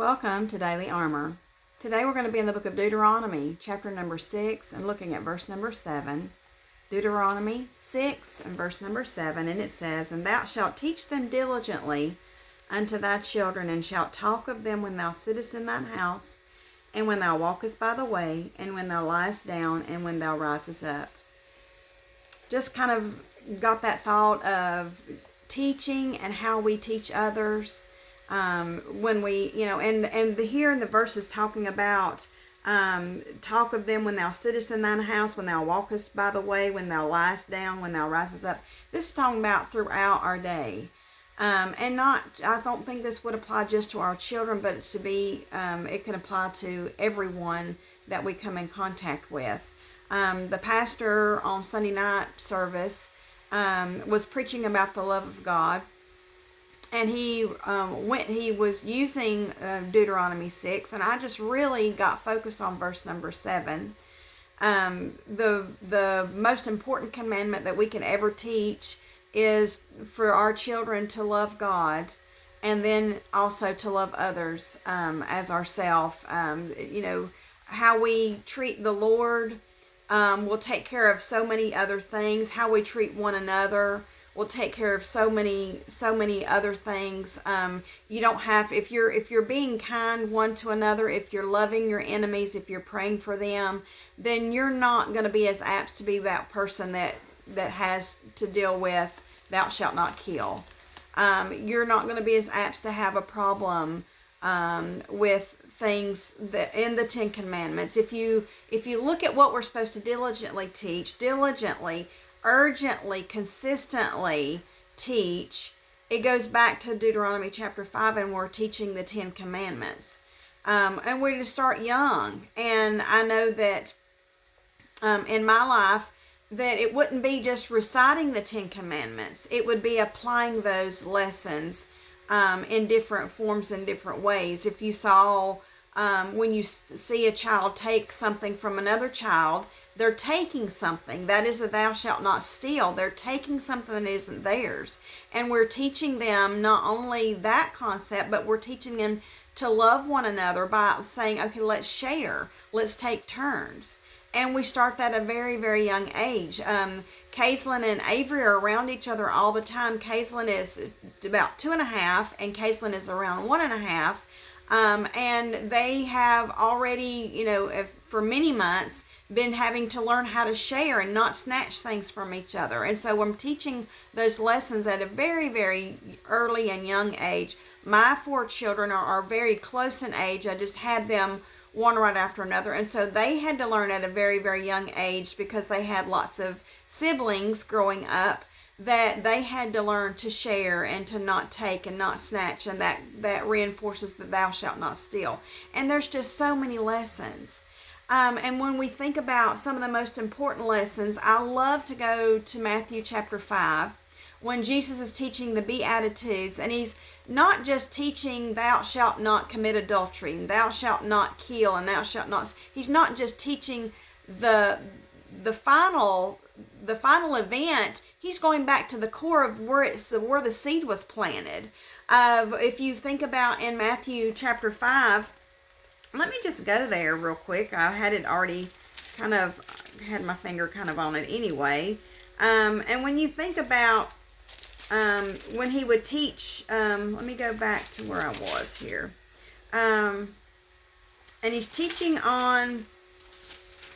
Welcome to Daily Armour. Today we're going to be in the book of Deuteronomy, chapter number 6, and looking at verse number 7. Deuteronomy 6 and verse number 7, and it says, "And thou shalt teach them diligently unto thy children, and shalt talk of them when thou sittest in thine house, and when thou walkest by the way, and when thou liest down, and when thou risest up." Just kind of got that thought of teaching and how we teach others. When we, and here in the verse is talking about talk of them when thou sittest in thine house, when thou walkest by the way, when thou liest down, when thou risest up. This is talking about throughout our day. And not, I don't think this would apply just to our children, but it can apply to everyone that we come in contact with. The pastor on Sunday night service was preaching about the love of God. And he was using Deuteronomy 6, and I just really got focused on verse number 7. The most important commandment that we can ever teach is for our children to love God, and then also to love others as ourselves. How we treat the Lord will take care of so many other things. How we treat one another will take care of so many other things. You don't have, if you're being kind one to another, if you're loving your enemies, if you're praying for them, then you're not going to be as apt to be that person that has to deal with thou shalt not kill. You're not going to be as apt to have a problem with things that in the Ten Commandments. If you look at what we're supposed to diligently teach, urgently, consistently teach, it goes back to Deuteronomy chapter 5, and we're teaching the Ten Commandments. And we're to start young. And I know that in my life, that it wouldn't be just reciting the Ten Commandments. It would be applying those lessons in different forms and different ways. If you saw, when you see a child take something from another child, they're taking something. That is a thou shalt not steal. They're taking something that isn't theirs. And we're teaching them not only that concept, but we're teaching them to love one another by saying, okay, let's share. Let's take turns. And we start that at a very, very young age. Kaislyn and Avery are around each other all the time. Kaislyn is about 2.5, and Kaislyn is around 1.5. And they have already, for many months, been having to learn how to share and not snatch things from each other. And so I'm teaching those lessons at a very, very early and young age. My 4 children are very close in age. I just had them one right after another. And so they had to learn at a very, very young age, because they had lots of siblings growing up, that they had to learn to share and to not take and not snatch. And that reinforces the thou shalt not steal. And there's just so many lessons. And when we think about some of the most important lessons, I love to go to Matthew chapter 5, when Jesus is teaching the Beatitudes, and he's not just teaching thou shalt not commit adultery, and thou shalt not kill, and thou shalt not. He's not just teaching the final event. He's going back to the core of where the seed was planted. If you think about in Matthew chapter 5. Let me just go there real quick. I had it already had my finger kind of on it anyway. And when you think about when he would teach, let me go back to where I was here. And he's teaching on,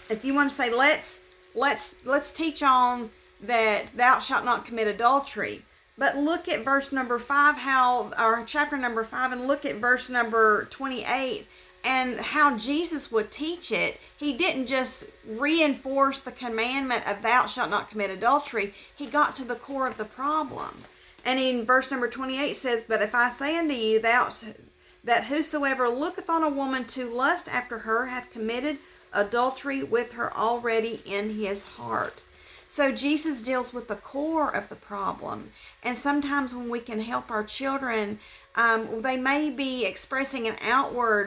if you want to say, let's teach on that thou shalt not commit adultery. But look at verse number 5, or chapter number 5, and look at verse number 28. And how Jesus would teach it. He didn't just reinforce the commandment of thou shalt not commit adultery. He got to the core of the problem. And in verse number 28 says, "But if I say unto you that whosoever looketh on a woman to lust after her hath committed adultery with her already in his heart." So Jesus deals with the core of the problem. And sometimes when we can help our children, they may be expressing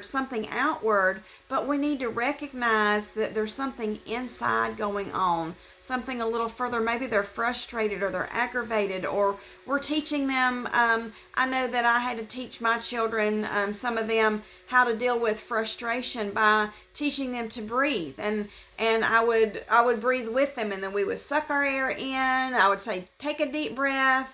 something outward, but we need to recognize that there's something inside going on. something a little further. Maybe they're frustrated or they're aggravated, or we're teaching them. I know that I had to teach my children, some of them, how to deal with frustration by teaching them to breathe. And I would breathe with them, and then we would suck our air in. I would say, take a deep breath,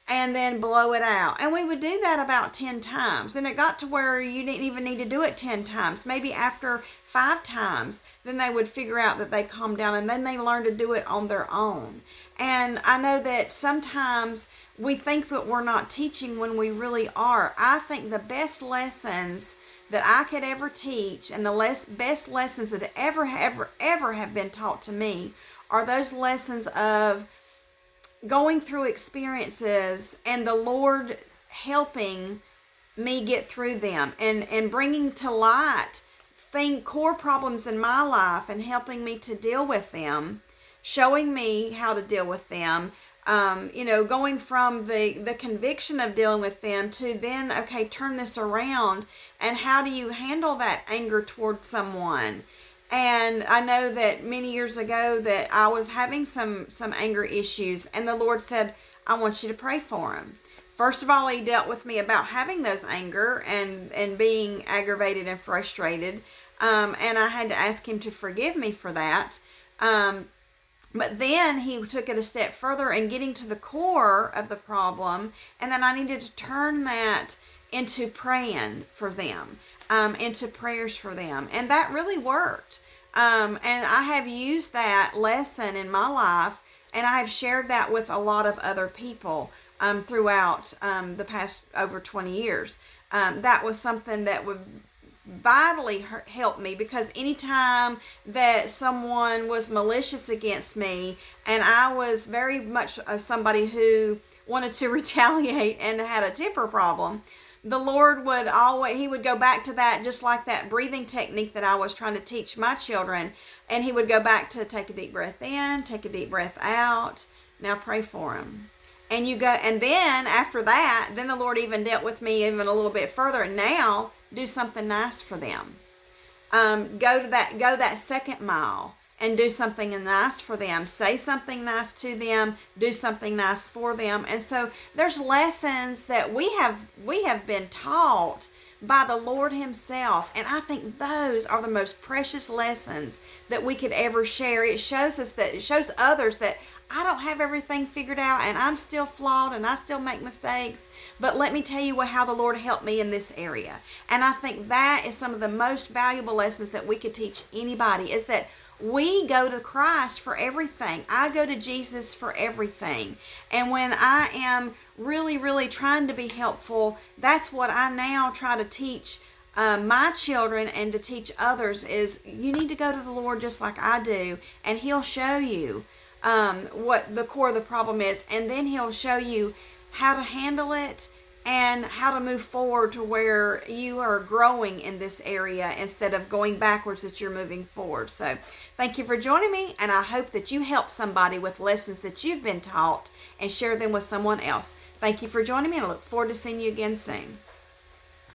and then blow it out. And we would do that about 10 times. And it got to where you didn't even need to do it 10 times. Maybe after 5 times, then they would figure out that they calmed down, and then they learn to do it on their own. And I know that sometimes we think that we're not teaching when we really are. I think the best lessons that I could ever teach, and the best lessons that ever have been taught to me, are those lessons of going through experiences and the Lord helping me get through them, and bringing to light core problems in my life and helping me to deal with them, showing me how to deal with them, going from the conviction of dealing with them to then, okay, turn this around, and how do you handle that anger towards someone? And I know that many years ago that I was having some anger issues, and the Lord said, I want you to pray for him. First of all, he dealt with me about having those anger and being aggravated and frustrated. And I had to ask him to forgive me for that. But then he took it a step further in getting to the core of the problem. And then I needed to turn that into praying for them. Into prayers for them. And that really worked. And I have used that lesson in my life, and I have shared that with a lot of other people throughout the past over 20 years. That was something that would vitally help me, because anytime that someone was malicious against me, and I was very much somebody who wanted to retaliate and had a temper problem, the Lord he would go back to that, just like that breathing technique that I was trying to teach my children. And he would go back to take a deep breath in, take a deep breath out. Now pray for him. And then after that, then the Lord even dealt with me even a little bit further. Now do something nice for them. Go that second mile and do something nice for them. Say something nice to them. Do something nice for them. And so there's lessons that we have been taught by the Lord himself. And I think those are the most precious lessons that we could ever share. It shows others that I don't have everything figured out, and I'm still flawed, and I still make mistakes. But let me tell you how the Lord helped me in this area. And I think that is some of the most valuable lessons that we could teach anybody, is that we go to Christ for everything. I go to Jesus for everything. And when I am really, really trying to be helpful, that's what I now try to teach my children and to teach others, is you need to go to the Lord just like I do, and he'll show you what the core of the problem is, and then he'll show you how to handle it and how to move forward to where you are growing in this area instead of going backwards, that you're moving forward. So thank you for joining me, and I hope that you help somebody with lessons that you've been taught and share them with someone else. Thank you for joining me, and I look forward to seeing you again soon.